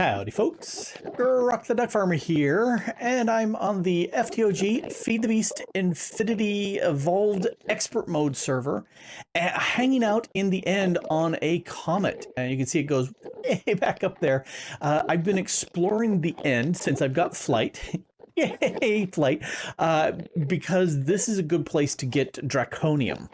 Howdy folks, Grok the DuckFarmer here, and I'm on the FTOG Feed the Beast Infinity Evolved Expert Mode server, hanging out in the end on a comet. And you can see it goes way back up there. I've been exploring the end since I've got flight. Yay, flight! Because this is a good place to get Draconium.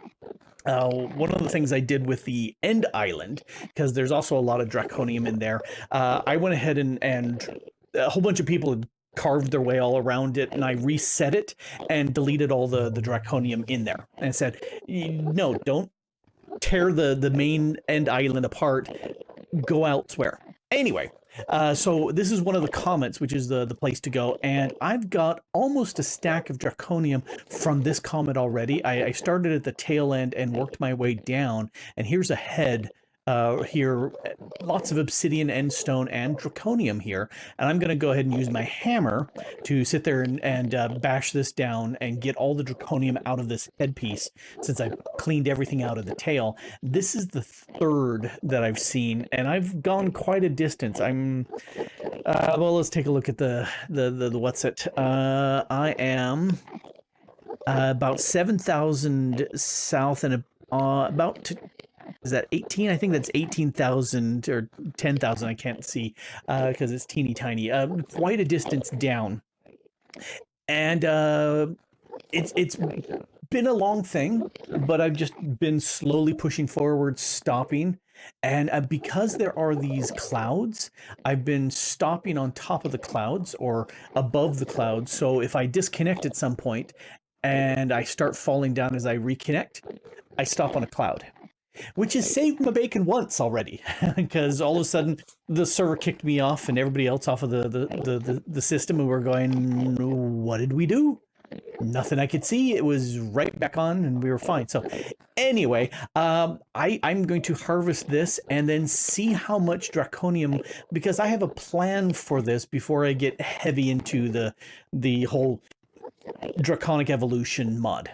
One of the things I did with the end island, because there's also a lot of Draconium in there, I went ahead and a whole bunch of people had carved their way all around it, and I reset it and deleted all the Draconium in there and said, no, don't tear the main end island apart, go elsewhere. Anyway, so this is one of the comets, which is the place to go, and I've got almost a stack of Draconium from this comet already. I started at the tail end and worked my way down, and here's a head here, lots of obsidian, end stone, and Draconium here, and I'm going to go ahead and use my hammer to sit there and bash this down and get all the Draconium out of this headpiece, since I've cleaned everything out of the tail. This is the third that I've seen, and I've gone quite a distance. Well, let's take a look at the what's it. I am about 7,000 south and about is that 18? I think that's 18,000 or 10,000. I can't see because it's teeny tiny. Quite a distance down, and it's been a long thing, but I've just been slowly pushing forward, stopping, and because there are these clouds, I've been stopping on top of the clouds or above the clouds. So if I disconnect at some point and I start falling down as I reconnect, I stop on a cloud, which has saved my bacon once already, because all of a sudden the server kicked me off and everybody else off of the system, and we're going, what did we do? Nothing I could see. It was right back on and we were fine. So anyway, I'm going to harvest this and then see how much Draconium, because I have a plan for this before I get heavy into the whole Draconic Evolution mod.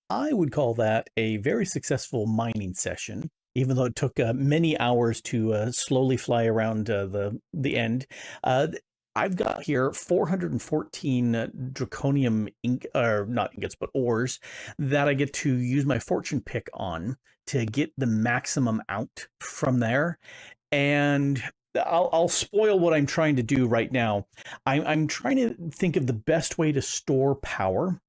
I would call that a very successful mining session, even though it took many hours to slowly fly around the end. I've got here 414 Draconium not ingots, but ores that I get to use my fortune pick on to get the maximum out from there. And I'll spoil what I'm trying to do right now. I'm trying to think of the best way to store power.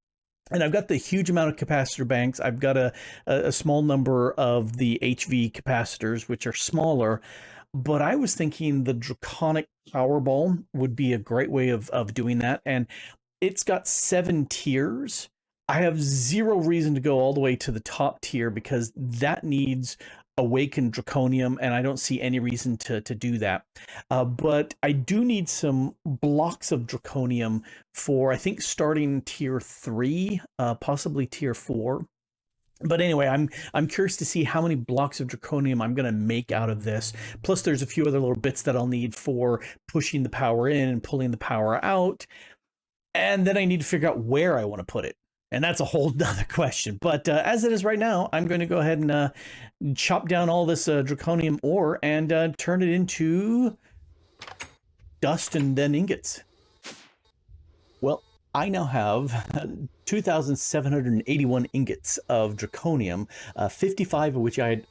And I've got the huge amount of capacitor banks. I've got a small number of the HV capacitors, which are smaller. But I was thinking the Draconic Powerball would be a great way of doing that. And it's got 7 tiers. I have zero reason to go all the way to the top tier because that needs awakened Draconium, and I don't see any reason to do that. But I do need some blocks of Draconium for, I think, starting tier 3, possibly tier 4. But anyway, I'm curious to see how many blocks of Draconium I'm going to make out of this. Plus, there's a few other little bits that I'll need for pushing the power in and pulling the power out. And then I need to figure out where I want to put it. And that's a whole other question. But as it is right now, I'm going to go ahead and chop down all this Draconium ore and turn it into dust and then ingots. Well, I now have 2,781 ingots of Draconium, 55 of which I had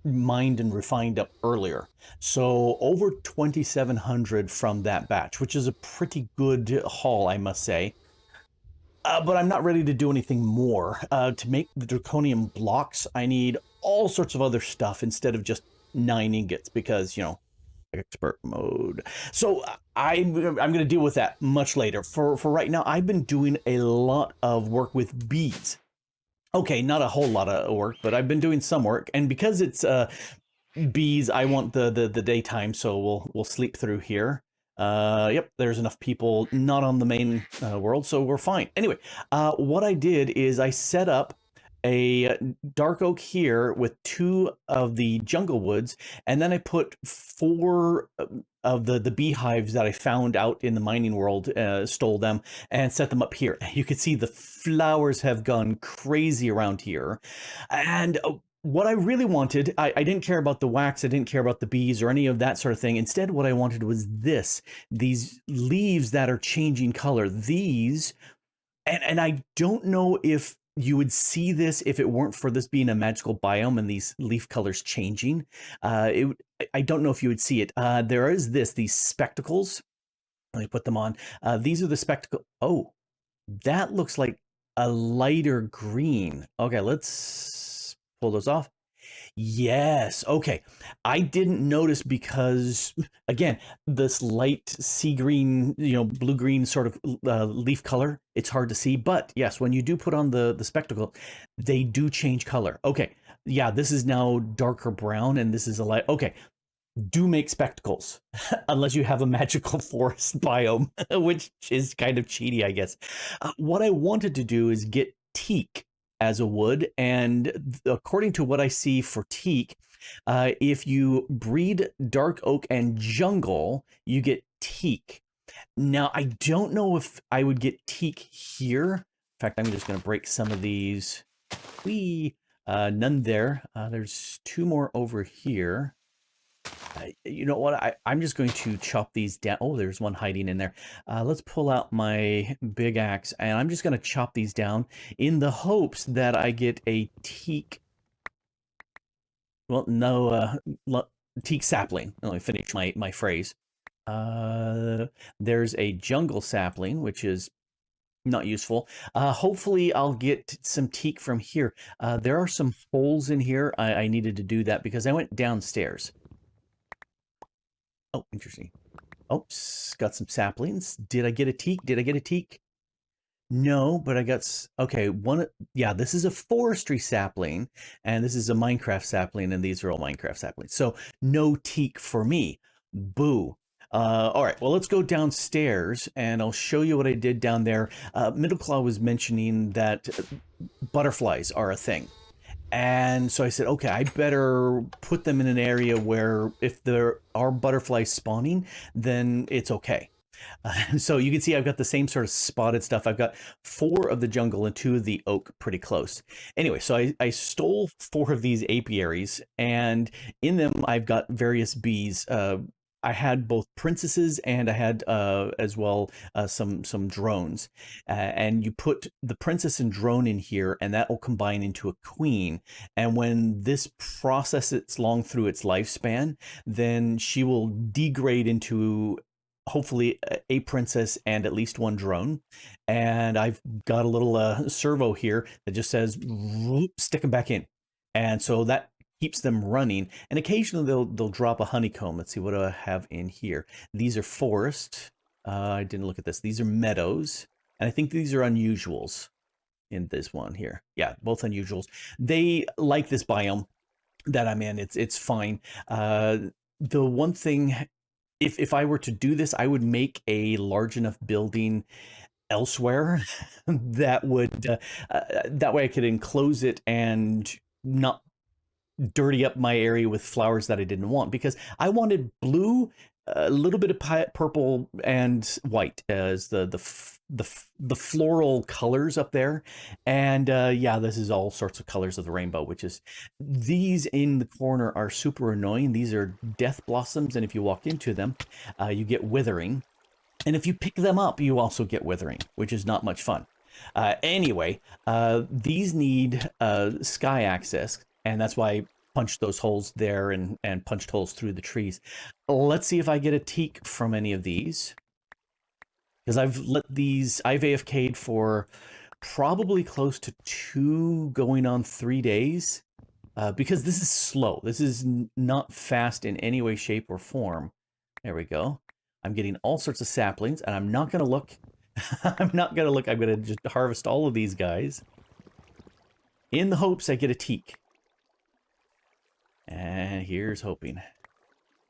mined and refined up earlier. So over 2,700 from that batch, which is a pretty good haul, I must say. But I'm not ready to do anything more. To make the Draconium blocks, I need all sorts of other stuff instead of just 9 ingots because, you know, expert mode. So I'm going to deal with that much later. For right now, I've been doing a lot of work with bees. Okay, not a whole lot of work, but I've been doing some work. And because it's bees, I want the daytime, so we'll sleep through here. Yep, there's enough people not on the main world, so we're fine. Anyway, what I did is I set up a dark oak here with 2 of the jungle woods, and then I put 4 of the beehives that I found out in the mining world, stole them and set them up here. You can see the flowers have gone crazy around here, and what I really wanted, I didn't care about the wax, I didn't care about the bees or any of that sort of thing. Instead, what I wanted was these leaves that are changing color. These, and I don't know if you would see this if it weren't for this being a magical biome and these leaf colors changing. I don't know if you would see it. There is these spectacles. Let me put them on. These are the spectacle. Oh, that looks like a lighter green. Okay, let's pull those off. Yes. Okay. I didn't notice because, again, this light sea green, blue green sort of leaf color, it's hard to see. But yes, when you do put on the spectacle, they do change color. Okay. Yeah, this is now darker brown and this is a light. Okay. Do make spectacles unless you have a magical forest biome, which is kind of cheaty, I guess. What I wanted to do is get teak as a wood, and according to what I see for teak, if you breed dark oak and jungle, you get teak. Now, I don't know if I would get teak here. In fact, I'm just going to break some of these. None there. There's two more over here. You know what? I'm just going to chop these down. Oh, there's one hiding in there. Let's pull out my big axe, and I'm just going to chop these down in the hopes that I get a teak. Well, no, teak sapling. Let me finish my phrase. There's a jungle sapling, which is not useful. Hopefully I'll get some teak from here. There are some holes in here. I needed to do that because I went downstairs. Oh, interesting. Oops, got some saplings. Did I get a teak? Did I get a teak? No, but I got, okay, yeah, this is a forestry sapling, and this is a Minecraft sapling, and these are all Minecraft saplings. So no teak for me. Boo. All right, well, let's go downstairs, and I'll show you what I did down there. Middleclaw was mentioning that butterflies are a thing. And so I said, okay, I better put them in an area where if there are butterflies spawning, then it's okay. So you can see I've got the same sort of spotted stuff. I've got 4 of the jungle and 2 of the oak pretty close. Anyway, so I stole 4 of these apiaries, and in them I've got various bees. I had both princesses and I had as well some drones, and you put the princess and drone in here, and that will combine into a queen. And when this processes long through its lifespan, then she will degrade into hopefully a princess and at least 1 drone. And I've got a little servo here that just says stick them back in, and so that keeps them running. And occasionally they'll drop a honeycomb. Let's see, what do I have in here? These are forest. I didn't look at this. These are meadows, and I think these are unusuals in this one here. Yeah, both unusuals. They like this biome that I'm in. It's fine. The one thing, if I were to do this, I would make a large enough building elsewhere that would that way I could enclose it and not dirty up my area with flowers that I didn't want, because I wanted blue, a little bit of purple, and white as the floral colors up there. And yeah, this is all sorts of colors of the rainbow, which is, these in the corner are super annoying. These are death blossoms, and if you walk into them, you get withering. And if you pick them up, you also get withering, which is not much fun. Anyway, these need sky access, and that's why I punched those holes there and punched holes through the trees. Let's see if I get a teak from any of these, because I've AFK'd for probably close to 2 going on 3 days, because this is slow. This is not fast in any way, shape, or form. There we go. I'm getting all sorts of saplings, and I'm not going to look. I'm not going to look. I'm going to just harvest all of these guys in the hopes I get a teak. And here's hoping.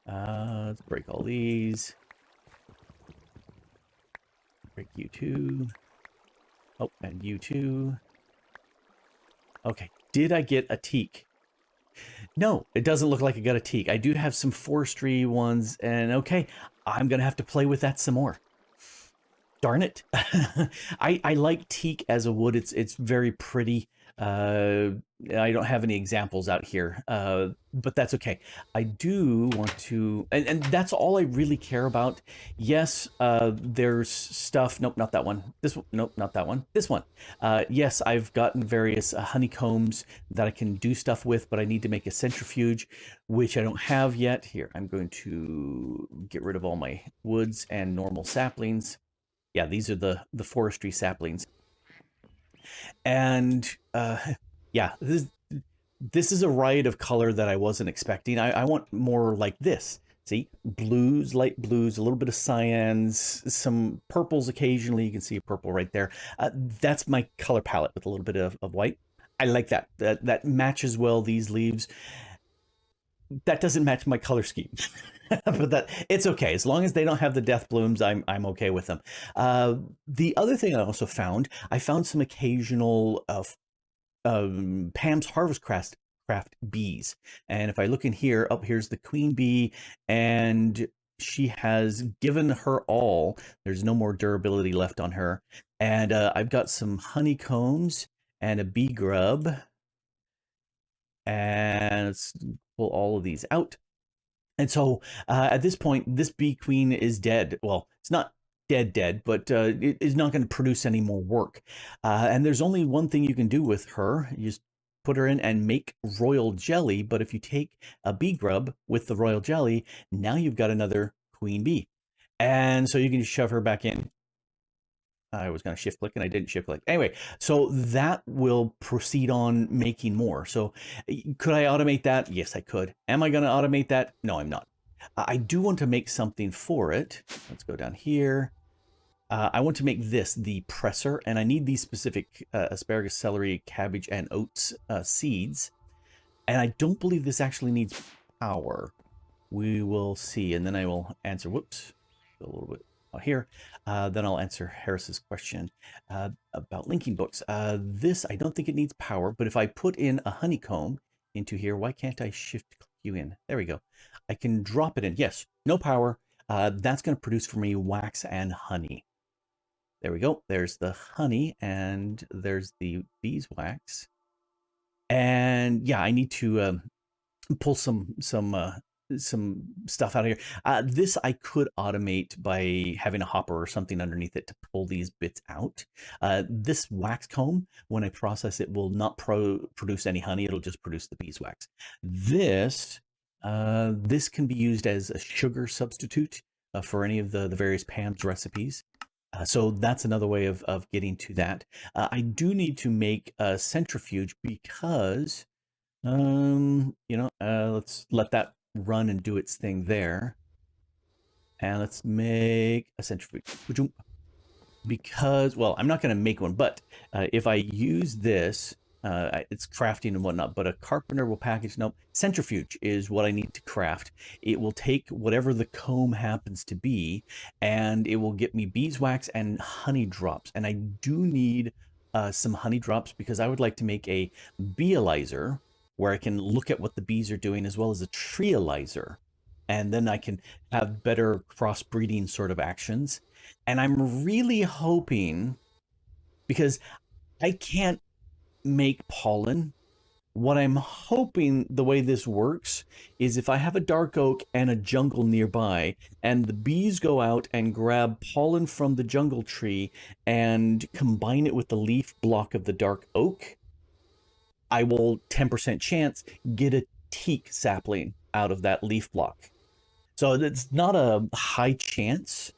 Let's break all these. Break you too. Oh, and you too. Okay, did I get a teak? No, it doesn't look like I got a teak. I do have some forestry ones, and okay, I'm going to have to play with that some more. Darn it. I like teak as a wood. It's very pretty. I don't have any examples out here, but that's okay. I do want to, and that's all I really care about. Yes, there's stuff. Nope, not that one. This one. Nope, not that one. This one. Yes, I've gotten various honeycombs that I can do stuff with, but I need to make a centrifuge, which I don't have yet. Here, I'm going to get rid of all my woods and normal saplings. Yeah, these are the forestry saplings. And yeah, this is a riot of color that I wasn't expecting. I want more like this. See, blues, light blues, a little bit of cyans, some purples occasionally. You can see a purple right there. That's my color palette with a little bit of white. I like that. That matches well these leaves. That doesn't match my color scheme. But that it's okay as long as they don't have the death blooms. I'm okay with them. The other thing I found some occasional Pam's Harvest Craft bees, and if I look in here, here's the queen bee, and she has given her all. There's no more durability left on her, and I've got some honeycombs and a bee grub, and let's pull all of these out. And so at this point, this bee queen is dead. Well, it's not dead, but it is not going to produce any more work. And there's only one thing you can do with her. You just put her in and make royal jelly. But if you take a bee grub with the royal jelly, now you've got another queen bee. And so you can just shove her back in. I was going to shift click and I didn't shift click. Anyway, so that will proceed on making more. So could I automate that? Yes, I could. Am I going to automate that? No, I'm not. I do want to make something for it. Let's go down here. I want to make this the presser, and I need these specific asparagus, celery, cabbage, and oats seeds. And I don't believe this actually needs power. We will see, and then I will answer. Whoops, a little bit here. Then I'll answer Harris's question about linking books. This, I don't think it needs power, but if I put in a honeycomb into here, why can't I shift you in? There we go. I can drop it in. Yes, no power. That's going to produce for me wax and honey. There we go. There's the honey and there's the beeswax. And yeah, I need to pull some stuff out of here. This I could automate by having a hopper or something underneath it to pull these bits out. This wax comb, when I process it, will not produce any honey. It'll just produce the beeswax. This can be used as a sugar substitute for any of the various Pam's recipes. So that's another way of getting to that. I do need to make a centrifuge because, let's let that run and do its thing there. And let's make a centrifuge. Because, well, I'm not going to make one, but if I use this, it's crafting and whatnot, but a carpenter will package. No, centrifuge is what I need to craft. It will take whatever the comb happens to be, and it will get me beeswax and honey drops. And I do need some honey drops because I would like to make a beealyzer where I can look at what the bees are doing, as well as a treealyzer. And then I can have better crossbreeding sort of actions. And I'm really hoping, because I can't make pollen, what I'm hoping the way this works is if I have a dark oak and a jungle nearby, and the bees go out and grab pollen from the jungle tree and combine it with the leaf block of the dark oak, I will 10% chance get a teak sapling out of that leaf block. So it's not a high chance,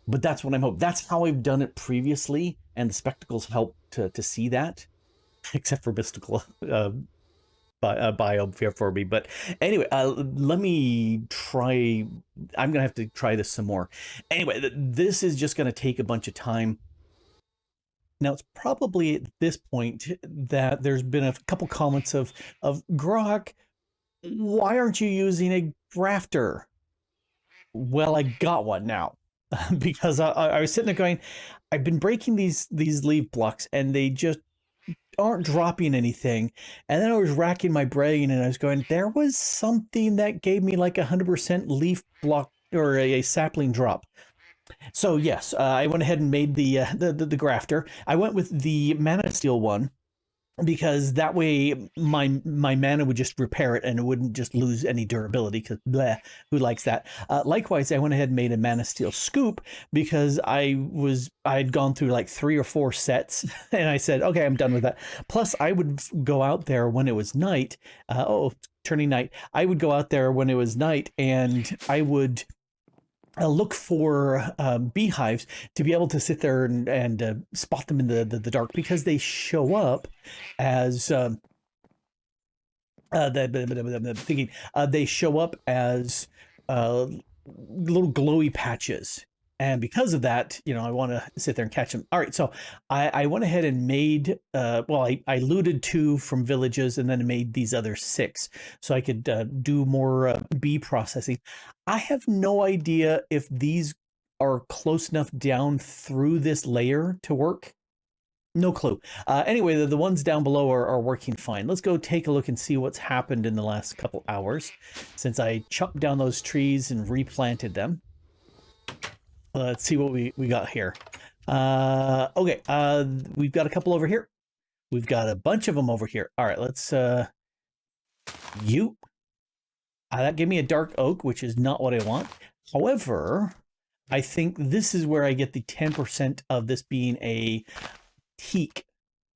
but that's what I'm hoping. That's how I've done it previously, and the spectacles help to see that. Except for mystical biome here for me. But anyway, let me try. I'm going to have to try this some more. Anyway, this is just going to take a bunch of time. Now, it's probably at this point that there's been a couple comments of Grok, why aren't you using a grafter? Well, I got one now. Because I was sitting there going, I've been breaking these leaf blocks and they just aren't dropping anything. And then I was racking my brain and I was going, there was something that gave me like 100% leaf block or a sapling drop. So yes, I went ahead and made the grafter. I went with the Mana Steel one because that way my mana would just repair it and it wouldn't just lose any durability, because bleh, who likes that? Likewise, I went ahead and made a mana steel scoop because I'd gone through like 3 or 4 sets and I said, okay, I'm done with that. Plus I would go out there when it was night. Turning night. I would go out there when it was night and I would look for beehives to be able to sit there and spot them in the dark, because they show up as thinking they show up as little glowy patches. And because of that, you know, I want to sit there and catch them. All right, so I went ahead and made, I looted 2 from villages and then made these other 6 so I could do more bee processing. I have no idea if these are close enough down through this layer to work. No clue. Anyway, the ones down below are working fine. Let's go take a look and see what's happened in the last couple hours since I chopped down those trees and replanted them. Let's see what we got here. Okay, we've got a couple over here. We've got a bunch of them over here. All right, let's that gave me a dark oak, which is not what I want. However, I think this is where I get the 10% of this being a teak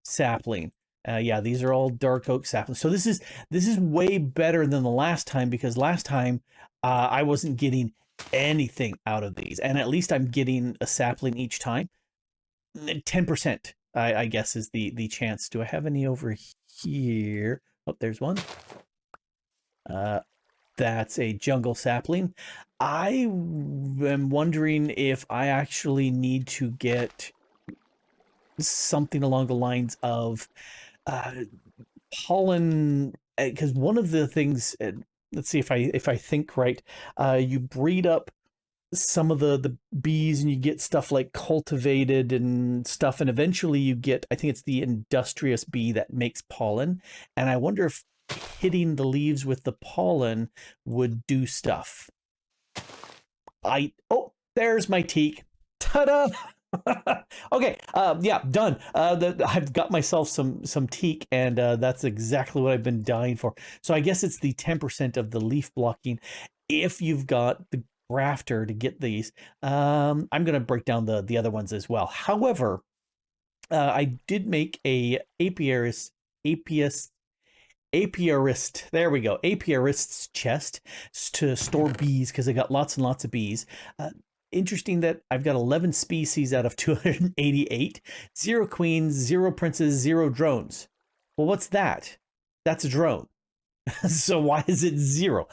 sapling. Yeah, these are all dark oak saplings. So this is way better than the last time, because last time I wasn't getting anything out of these, and at least I'm getting a sapling each time. 10%, I guess, is the chance. Do I have any over here? Oh, there's one. That's a jungle sapling. I am wondering if I actually need to get something along the lines of pollen, because one of the things, let's see if I think right, you breed up some of the bees and you get stuff like cultivated and stuff, and eventually you get, I think it's the industrious bee that makes pollen, and I wonder if hitting the leaves with the pollen would do stuff. Oh, there's my teak. Ta-da! Okay, yeah, done. I've got myself some teak, and that's exactly what I've been dying for. So I guess it's the 10% of the leaf blocking if you've got the grafter to get these. I'm gonna break down the other ones as well. However, I did make a apiarist, there we go, apiarist's chest to store bees, because I got lots and lots of bees. Interesting that I've got 11 species out of 288, 0 queens, 0 princes, 0 drones. Well, what's that? That's a drone. So why is it 0?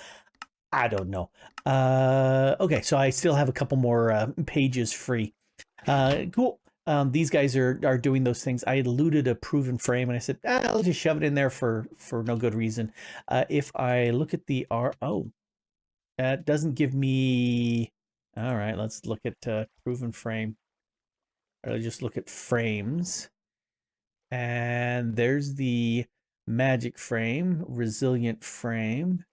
I don't know. Okay, so I still have a couple more pages free. Cool. These guys are doing those things. I had looted a proven frame, and I said, I'll just shove it in there for no good reason. If I look at the that doesn't give me. All right, let's look at proven frame. Or just look at frames. And there's the magic frame, resilient frame.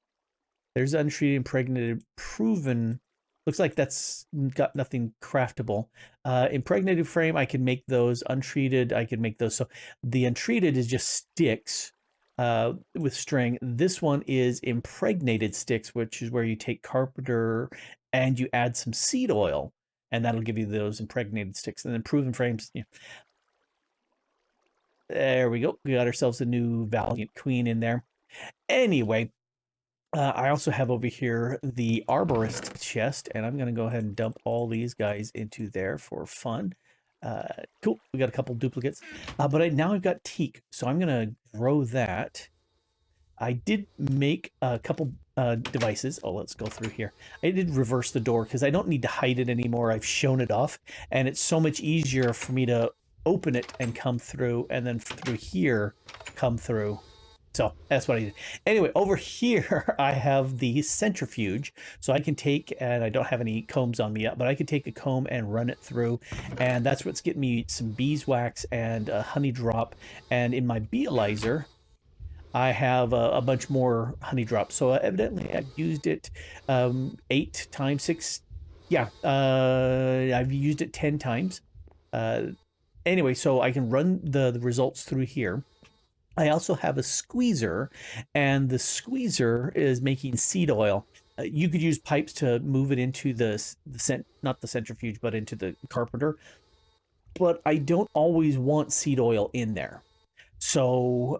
There's untreated, impregnated, proven. Looks like that's got nothing craftable. Impregnated frame, I can make those. Untreated, I can make those. So the untreated is just sticks with string. This one is impregnated sticks, which is where you take carpenter and you add some seed oil, and that'll give you those impregnated sticks. And then proven frames, yeah. There we go. We got ourselves a new Valiant Queen in there. Anyway, I also have over here the Arborist chest, and I'm going to go ahead and dump all these guys into there for fun. Cool. We got a couple duplicates. But now I've got teak, so I'm going to grow that. I did make a couple devices. Oh, let's go through here. I did reverse the door because I don't need to hide it anymore. I've shown it off, and it's so much easier for me to open it and come through, and then through here come through. So that's what I did. Anyway, over here I have the centrifuge, so I can take, and I don't have any combs on me yet, but I can take a comb and run it through, and that's what's getting me some beeswax and honey drop. And in my beealyzer, I have a bunch more honey drops. So evidently I've used it 8 times 6. Yeah, I've used it 10 times. Anyway, so I can run the results through here. I also have a squeezer, and the squeezer is making seed oil. You could use pipes to move it into not the centrifuge, but into the carpenter. But I don't always want seed oil in there. So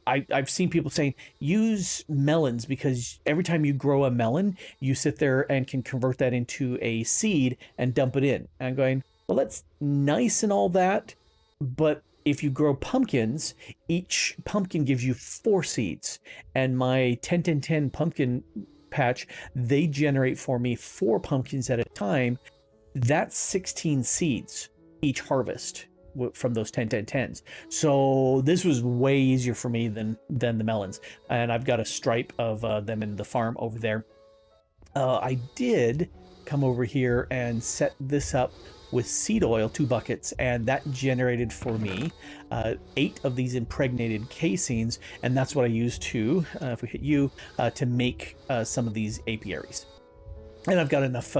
I've seen people saying use melons because every time you grow a melon, you sit there and can convert that into a seed and dump it in. And I'm going, well, that's nice and all that, but if you grow pumpkins, each pumpkin gives you 4 seeds, and my 10-10-10 pumpkin patch, they generate for me 4 pumpkins at a time. That's 16 seeds each harvest from those 10-10-10s. So this was way easier for me than the melons. And I've got a stripe of them in the farm over there. I did come over here and set this up with seed oil, 2 buckets, and that generated for me 8 of these impregnated casings, and that's what I used to, if we hit you, to make some of these apiaries. And I've got enough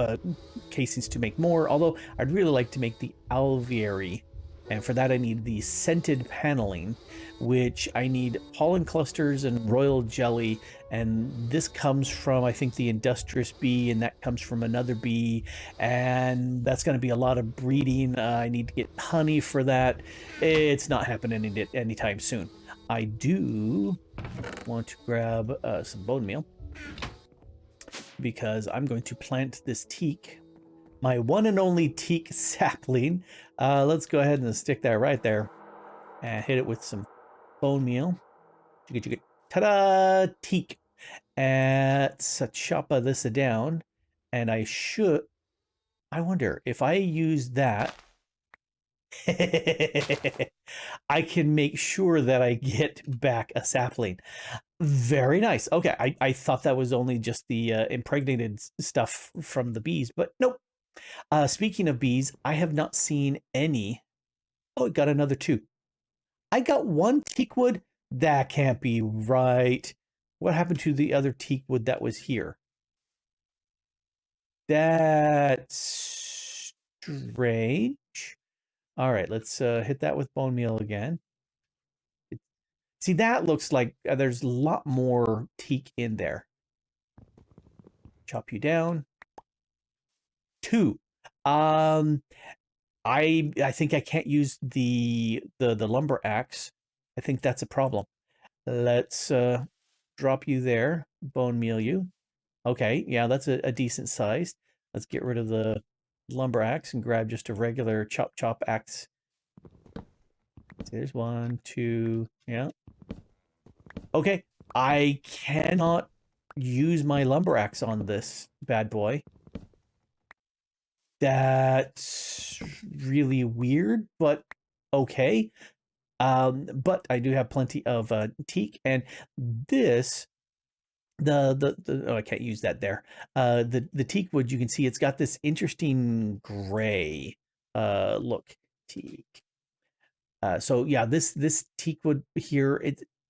casings to make more, although I'd really like to make the alveary. And for that I need the scented paneling, which I need pollen clusters and royal jelly. And this comes from, I think, the industrious bee, and that comes from another bee. And that's going to be a lot of breeding. I need to get honey for that. It's not happening anytime soon. I do want to grab some bone meal, because I'm going to plant this teak, my one and only teak sapling. Let's go ahead and stick that right there and hit it with some bone meal. Ta-da! Teak. And let's chop this down. And I wonder if I use that, I can make sure that I get back a sapling. Very nice. Okay, I thought that was only just the impregnated stuff from the bees, but nope. Speaking of bees, I have not seen any. Oh, it got another 2. I got 1 teak wood. That can't be right. What happened to the other teak wood that was here? That's strange. All right, let's hit that with bone meal again. See, that looks like there's a lot more teak in there. Chop you down. 2. I think I can't use the lumber axe. I think that's a problem. Let's drop you there. Bone meal you. Okay, yeah, that's a decent size. Let's get rid of the lumber axe and grab just a regular chop axe. So there's 1, 2, yeah. Okay, I cannot use my lumber axe on this bad boy. That's really weird, but okay. But I do have plenty of teak, and this oh, I can't use that there. The teak wood, you can see it's got this interesting gray look. Teak. So yeah, this teak wood here,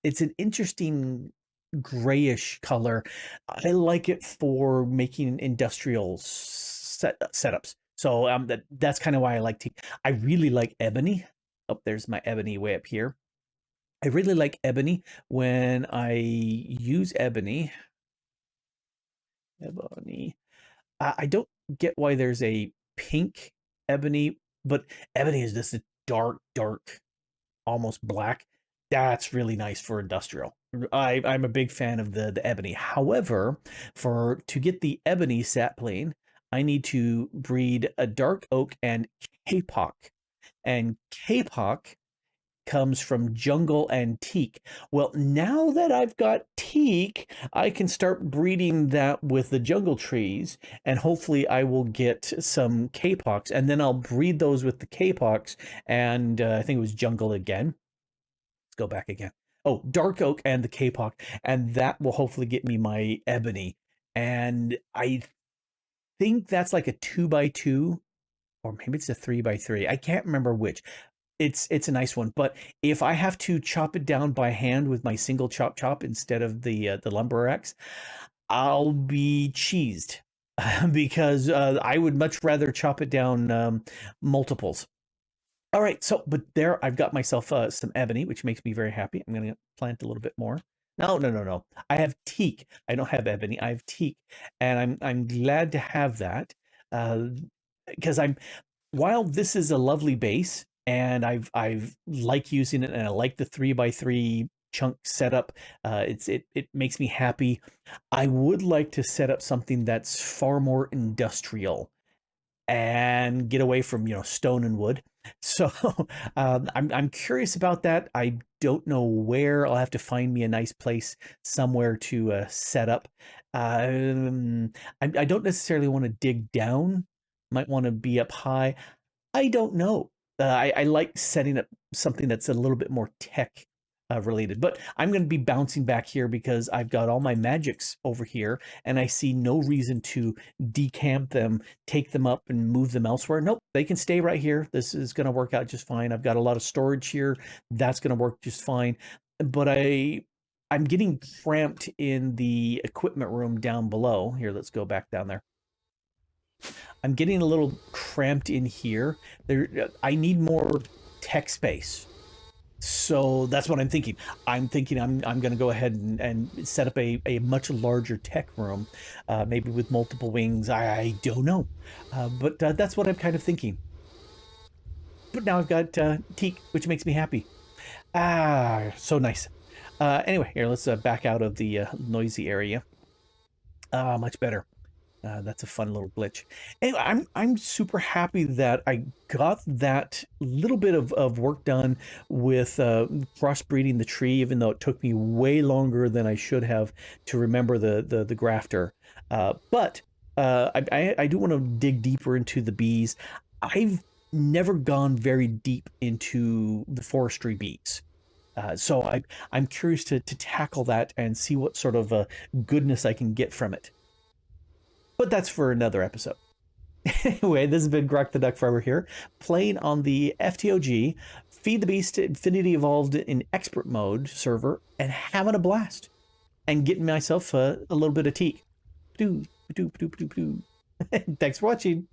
it's an interesting grayish color. I like it for making industrial setups. So that's kind of why I like teak. I really like ebony. Oh, there's my ebony way up here. I really like ebony when I use ebony. Ebony. I don't get why there's a pink ebony, but ebony is just a dark, almost black. That's really nice for industrial. I'm a big fan of the ebony. However, to get the ebony sapling, I need to breed a dark oak and kapok. And kapok comes from jungle and teak. Well, now that I've got teak, I can start breeding that with the jungle trees, and hopefully I will get some kapoks, and then I'll breed those with the kapoks, and I think it was jungle again. Let's go back again. Oh, dark oak and the kapok, and that will hopefully get me my ebony. And I think that's like a 2x2, or maybe it's a 3x3. I can't remember which. It's a nice one, but if I have to chop it down by hand with my single chop instead of the lumber axe, I'll be cheesed because I would much rather chop it down multiples. All right, so but there I've got myself some ebony, which makes me very happy. I'm gonna plant a little bit more. No, no, no, no. I have teak. I don't have ebony. I have teak, and I'm glad to have that because I'm while this is a lovely base and I've like using it and I like the 3x3 chunk setup. It makes me happy. I would like to set up something that's far more industrial and get away from stone and wood. So I'm curious about that. I don't know where. I'll have to find me a nice place somewhere to set up. I don't necessarily want to dig down. Might want to be up high. I don't know. I like setting up something that's a little bit more tech related, but I'm going to be bouncing back here because I've got all my magics over here and I see no reason to decamp them, take them up and move them elsewhere. Nope, they can stay right here. This is going to work out just fine. I've got a lot of storage here. That's going to work just fine. But I'm getting cramped in the equipment room down below. Here, let's go back down there. I'm getting a little cramped in here. I need more tech space. So that's what I'm thinking. I'm thinking I'm going to go ahead and set up a much larger tech room, maybe with multiple wings. I don't know, but that's what I'm kind of thinking. But now I've got teak, which makes me happy. Ah, so nice. Anyway, here, let's back out of the noisy area. Ah, much better. That's a fun little glitch. Anyway, I'm super happy that I got that little bit of work done with crossbreeding the tree, even though it took me way longer than I should have to remember the grafter. But I do want to dig deeper into the bees. I've never gone very deep into the forestry bees. So I'm curious to tackle that and see what sort of goodness I can get from it. But that's for another episode. Anyway, this has been Grok the DuckFarmer here, playing on the FTOG Feed the Beast Infinity Evolved in Expert Mode server and having a blast and getting myself a little bit of teak. Thanks for watching.